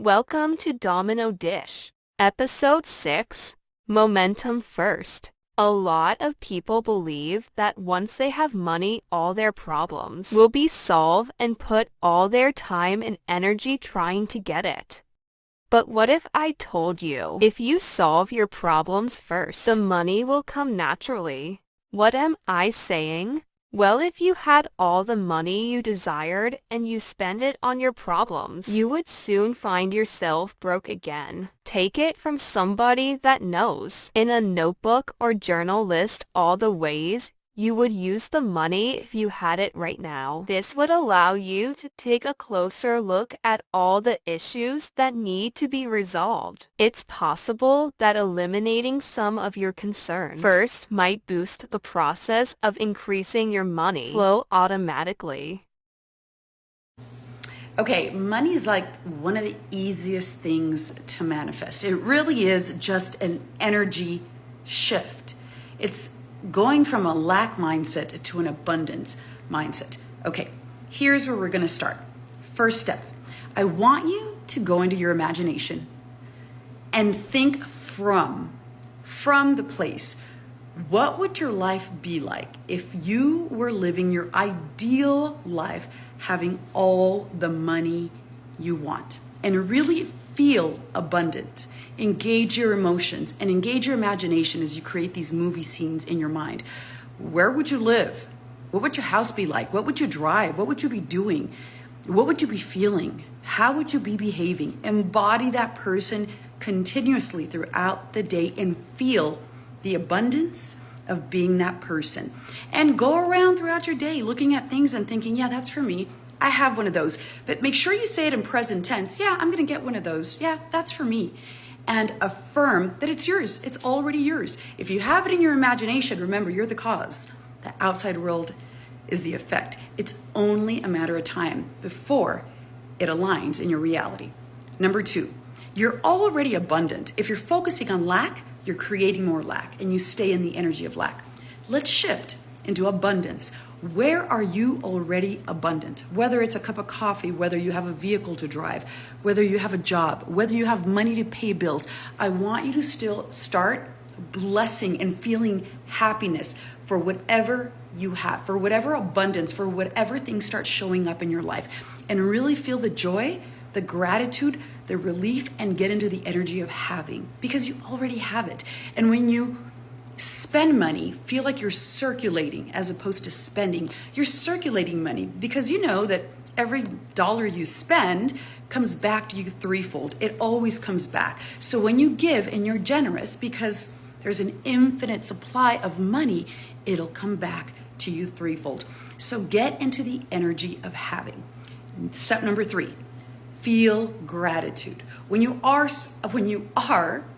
Welcome to Domino Dish, Episode 6, Momentum First. A lot of people believe that once they have money, all their problems will be solved and put all their time and energy trying to get it. But what if I told you, if you solve your problems first, the money will come naturally? What am I saying? Well, if you had all the money you desired and you spend it on your problems, you would soon find yourself broke again. Take it from somebody that knows. In a notebook or journal, list all the ways you would use the money if you had it right now. This would allow you to take a closer look at all the issues that need to be resolved. It's possible that eliminating some of your concerns first might boost the process of increasing your money flow automatically. Okay, money's like one of the easiest things to manifest. It really is just an energy shift. It's going from a lack mindset to an abundance mindset. Okay, here's where we're going to start. First step, I want you to go into your imagination and think from the place. What would your life be like if you were living your ideal life, having all the money you want, and really feel abundant? Engage your emotions and engage your imagination as you create these movie scenes in your mind. Where would you live? What would your house be like? What would you drive? What would you be doing? What would you be feeling? How would you be behaving? Embody that person continuously throughout the day and feel the abundance of being that person. And go around throughout your day looking at things and thinking, yeah, that's for me. I have one of those. But make sure you say it in present tense. Yeah, I'm going to get one of those. Yeah, that's for me. And affirm that it's yours. It's already yours. If you have it in your imagination, remember, you're the cause. The outside world is the effect. It's only a matter of time before it aligns in your reality. Number 2, you're already abundant. If you're focusing on lack, you're creating more lack and you stay in the energy of lack. Let's shift into abundance. Where are you already abundant? Whether it's a cup of coffee, whether you have a vehicle to drive, whether you have a job, whether you have money to pay bills, I want you to still start blessing and feeling happiness for whatever you have, for whatever abundance, for whatever things start showing up in your life, and really feel the joy, the gratitude, the relief, and get into the energy of having, because you already have it. And when you spend money, feel like you're circulating as opposed to spending. You're circulating money because you know that every dollar you spend comes back to you threefold. It always comes back. So when you give and you're generous, because there's an infinite supply of money, it'll come back to you threefold. So get into the energy of having. Step number 3, feel gratitude. When you are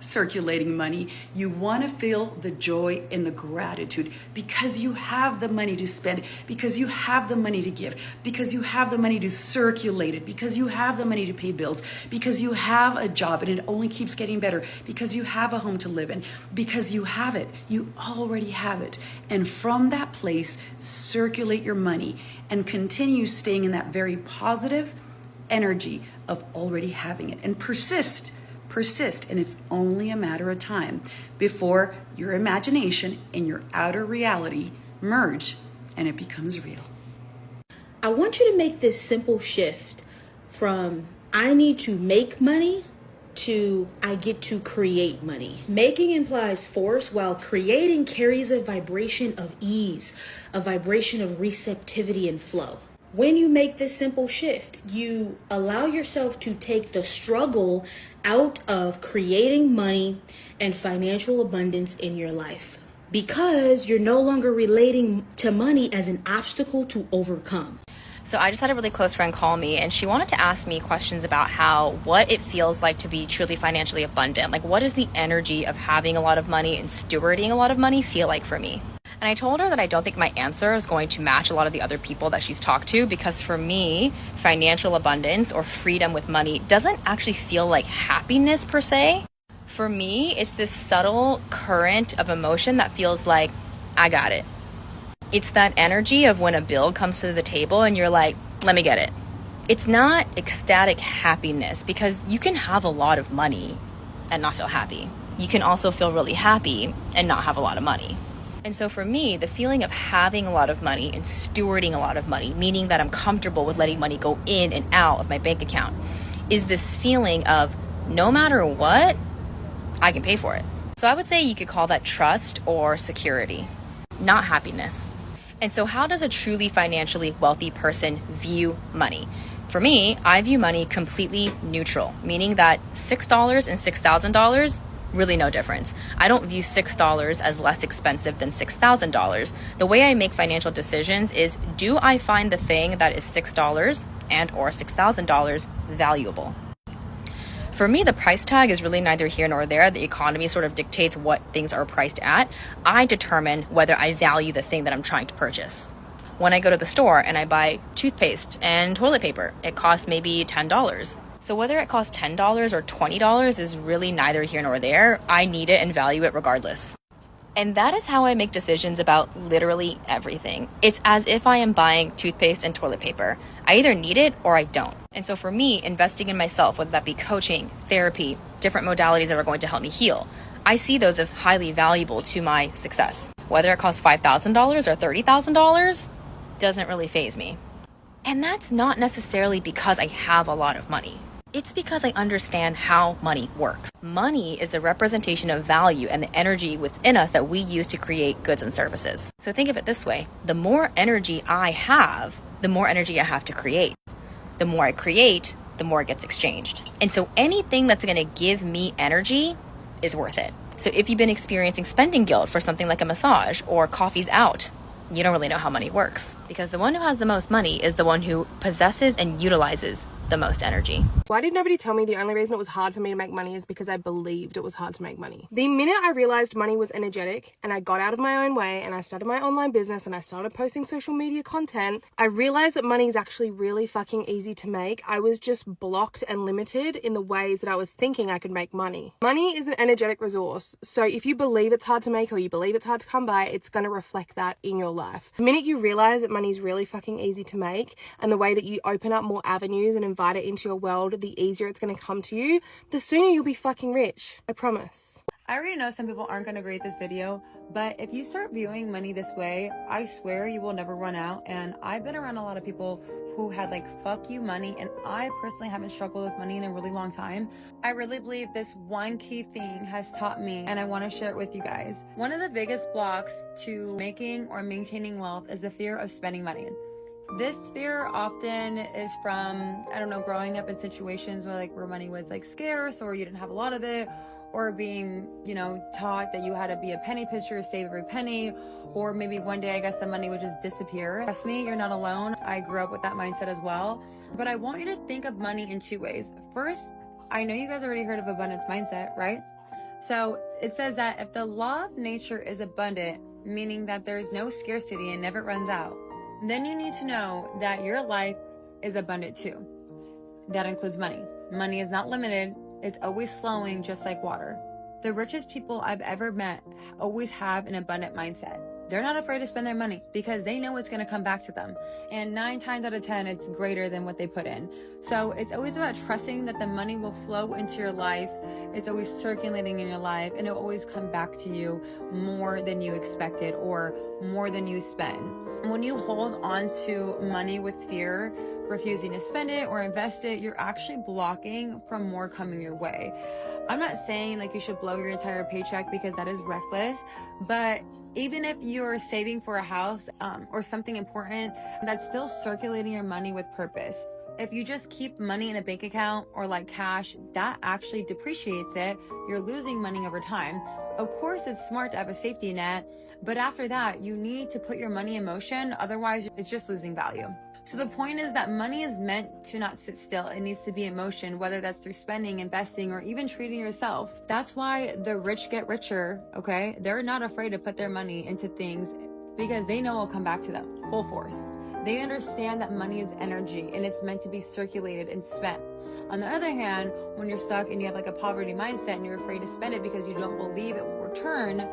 circulating money, you want to feel the joy and the gratitude because you have the money to spend, because you have the money to give, because you have the money to circulate it, because you have the money to pay bills, because you have a job and it only keeps getting better, because you have a home to live in, because you have it. You already have it. And from that place, circulate your money and continue staying in that very positive energy of already having it, and persist, and it's only a matter of time before your imagination and your outer reality merge and it becomes real. I want you to make this simple shift from I need to make money to I get to create money. Making implies force, while creating carries a vibration of ease, a vibration of receptivity and flow. When you make this simple shift, you allow yourself to take the struggle out of creating money and financial abundance in your life, because you're no longer relating to money as an obstacle to overcome. So I just had a really close friend call me, and she wanted to ask me questions about what it feels like to be truly financially abundant. Like, what does the energy of having a lot of money and stewarding a lot of money feel like for me? And I told her that I don't think my answer is going to match a lot of the other people that she's talked to, because for me, financial abundance or freedom with money doesn't actually feel like happiness per se. For me, it's this subtle current of emotion that feels like, I got it. It's that energy of when a bill comes to the table and you're like, let me get it. It's not ecstatic happiness, because you can have a lot of money and not feel happy. You can also feel really happy and not have a lot of money. And so for me, the feeling of having a lot of money and stewarding a lot of money, meaning that I'm comfortable with letting money go in and out of my bank account, is this feeling of no matter what, I can pay for it. So I would say you could call that trust or security, not happiness. And so how does a truly financially wealthy person view money? For me, I view money completely neutral, meaning that $6 and $6,000, really no difference. I don't view $6 as less expensive than $6,000. The way I make financial decisions is, do I find the thing that is $6 and or $6,000 valuable? For me, the price tag is really neither here nor there. The economy sort of dictates what things are priced at. I determine whether I value the thing that I'm trying to purchase. When I go to the store and I buy toothpaste and toilet paper, it costs maybe $10. So whether it costs $10 or $20 is really neither here nor there. I need it and value it regardless. And that is how I make decisions about literally everything. It's as if I am buying toothpaste and toilet paper. I either need it or I don't. And so for me, investing in myself, whether that be coaching, therapy, different modalities that are going to help me heal, I see those as highly valuable to my success. Whether it costs $5,000 or $30,000 doesn't really faze me. And that's not necessarily because I have a lot of money. It's because I understand how money works. Money is the representation of value and the energy within us that we use to create goods and services. So think of it this way. The more energy I have, the more energy I have to create. The more I create, the more it gets exchanged. And so anything that's going to give me energy is worth it. So if you've been experiencing spending guilt for something like a massage or coffee's out, you don't really know how money works, because the one who has the most money is the one who possesses and utilizes the most energy. Why did nobody tell me the only reason it was hard for me to make money is because I believed it was hard to make money? The minute I realized money was energetic and I got out of my own way and I started my online business and I started posting social media content, I realized that money is actually really fucking easy to make. I was just blocked and limited in the ways that I was thinking I could make money. Money is an energetic resource. So if you believe it's hard to make or you believe it's hard to come by, it's going to reflect that in your life. The minute you realize that money is really fucking easy to make, and the way that you open up more avenues and invite it into your world, the easier it's going to come to you, the sooner you'll be fucking rich. I promise. I already know some people aren't going to agree with this video, but if you start viewing money this way, I swear you will never run out. And I've been around a lot of people who had like fuck you money, and I personally haven't struggled with money in a really long time. I really believe this one key thing has taught me, and I want to share it with you guys. One of the biggest blocks to making or maintaining wealth is the fear of spending money. This fear often is from, I don't know, growing up in situations where money was like scarce, or you didn't have a lot of it, or being, taught that you had to be a penny pincher, save every penny, or maybe one day I guess the money would just disappear. Trust me, you're not alone. I grew up with that mindset as well. But I want you to think of money in two ways. First, I know you guys already heard of abundance mindset, right? So it says that if the law of nature is abundant, meaning that there's no scarcity and never runs out, then you need to know that your life is abundant too. That includes money. Money is not limited. It's always flowing just like water. The richest people I've ever met always have an abundant mindset. They're not afraid to spend their money because they know it's going to come back to them. And 9 times out of 10, it's greater than what they put in. So it's always about trusting that the money will flow into your life. It's always circulating in your life, and it will always come back to you more than you expected or more than you spend. When you hold on to money with fear, refusing to spend it or invest it, you're actually blocking from more coming your way. I'm not saying like you should blow your entire paycheck, because that is reckless, but even if you're saving for a house or something important, that's still circulating your money with purpose. If you just keep money in a bank account or like cash, that actually depreciates it. You're losing money over time. Of course, it's smart to have a safety net, but after that, you need to put your money in motion. Otherwise, it's just losing value. So the point is that money is meant to not sit still. It needs to be in motion, whether that's through spending, investing, or even treating yourself. That's why the rich get richer, okay? They're not afraid to put their money into things because they know it'll come back to them full force. They understand that money is energy and it's meant to be circulated and spent. On the other hand, when you're stuck and you have like a poverty mindset and you're afraid to spend it because you don't believe it will return,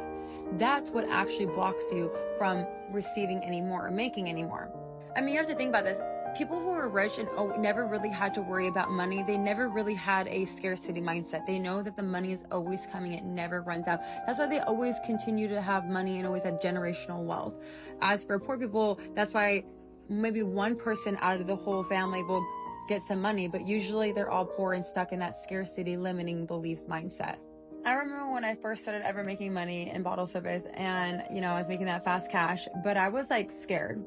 that's what actually blocks you from receiving any more or making any more. I mean, you have to think about this. People who are rich and never really had to worry about money, they never really had a scarcity mindset. They know that the money is always coming, it never runs out. That's why they always continue to have money and always have generational wealth. As for poor people, that's why maybe one person out of the whole family will get some money, but usually they're all poor and stuck in that scarcity limiting beliefs mindset. I remember when I first started ever making money in bottle service, and I was making that fast cash, but I was like scared.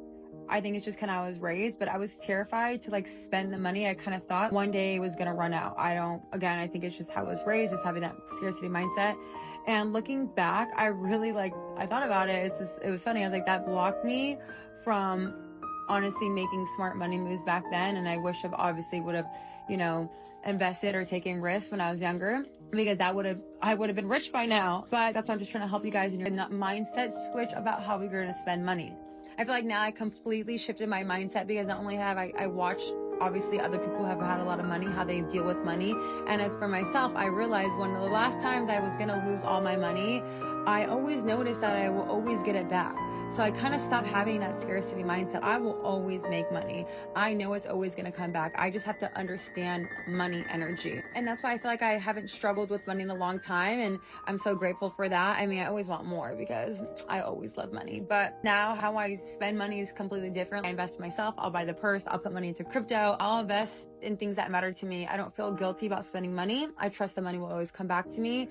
I think it's just kind of how I was raised, but I was terrified to like spend the money. I kind of thought one day it was going to run out. I think it's just how I was raised, just having that scarcity mindset. And looking back, I thought about it. It was funny. I was like, that blocked me from honestly making smart money moves back then. And I wish I obviously would have, invested or taken risks when I was younger, because I would have been rich by now. But that's why I'm just trying to help you guys in your mindset switch about how we're going to spend money. I feel like now I completely shifted my mindset, because not only have I watched obviously other people who have had a lot of money, how they deal with money. And as for myself, I realized one of the last times I was going to lose all my money, I always noticed that I will always get it back. So I kind of stopped having that scarcity mindset. I will always make money. I know it's always going to come back. I just have to understand money energy. And that's why I feel like I haven't struggled with money in a long time. And I'm so grateful for that. I mean, I always want more because I always love money. But now how I spend money is completely different. I invest in myself. I'll buy the purse. I'll put money into crypto. I'll invest in things that matter to me. I don't feel guilty about spending money. I trust the money will always come back to me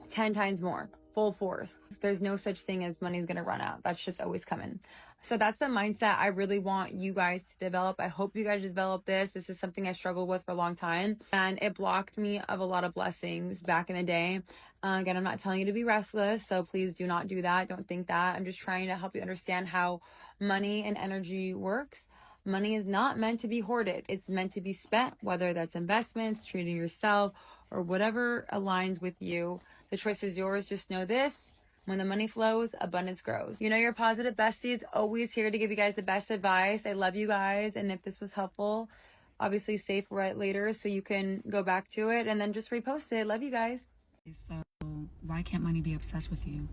10 times more. Full force. There's no such thing as money's gonna run out. That's just always coming. So that's the mindset I really want you guys to develop. I hope you guys develop this. This is something I struggled with for a long time, and it blocked me of a lot of blessings back in the day. Again, I'm not telling you to be restless, so please do not do that. Don't think that. I'm just trying to help you understand how money and energy works. Money is not meant to be hoarded. It's meant to be spent, whether that's investments, treating yourself, or whatever aligns with you. The choice is yours. Just know this: when the money flows, abundance grows. Your positive bestie is always here to give you guys the best advice. I love you guys. And if this was helpful, obviously save right later so you can go back to it and then just repost it. Love you guys. So why can't money be obsessed with you?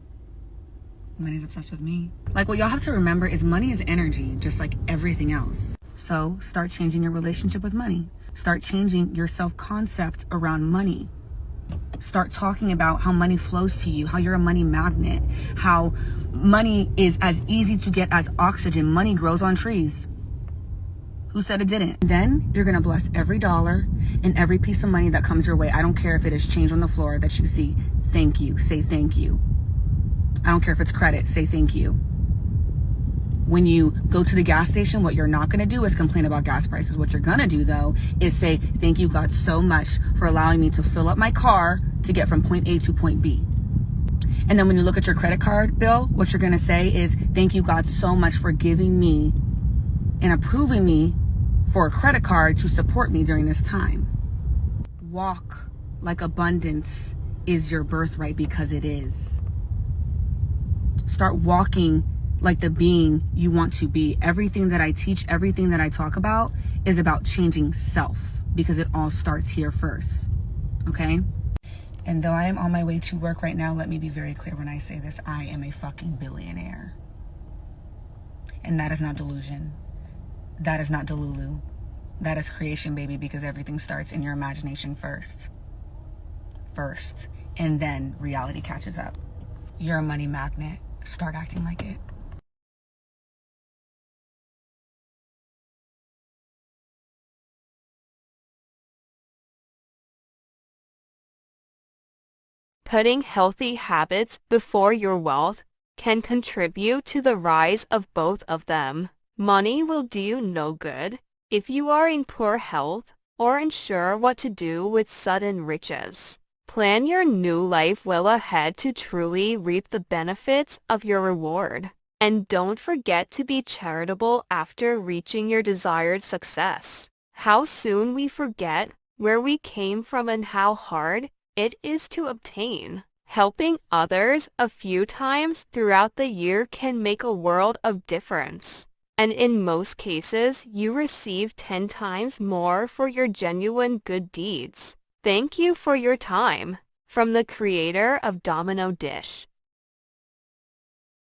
Money's obsessed with me. Like, what y'all have to remember is money is energy, just like everything else. So start changing your relationship with money. Start changing your self-concept around money. Start talking about how money flows to you, how you're a money magnet, how money is as easy to get as oxygen. Money grows on trees. Who said it didn't? Then you're going to bless every dollar and every piece of money that comes your way. I don't care if it is change on the floor that you see. Thank you. Say thank you. I don't care if it's credit. Say thank you. When you go to the gas station, what you're not going to do is complain about gas prices. What you're going to do, though, is say, thank you, God, so much for allowing me to fill up my car to get from point A to point B. And then when you look at your credit card bill, what you're going to say is, thank you, God, so much for giving me and approving me for a credit card to support me during this time. Walk like abundance is your birthright, because it is. Start walking like the being you want to be. Everything that I teach, everything that I talk about is about changing self, because it all starts here first. Okay? And though I am on my way to work right now, let me be very clear when I say this: I am a fucking billionaire. And that is not delusion. That is not Delulu. That is creation, baby, because everything starts in your imagination first. And then reality catches up. You're a money magnet. Start acting like it. Putting healthy habits before your wealth can contribute to the rise of both of them. Money will do you no good if you are in poor health or unsure what to do with sudden riches. Plan your new life well ahead to truly reap the benefits of your reward. And don't forget to be charitable after reaching your desired success. How soon we forget where we came from and how hard it is to obtain. Helping others a few times throughout the year can make a world of difference. And in most cases, you receive 10 times more for your genuine good deeds. Thank you for your time. From the creator of Domino Dish.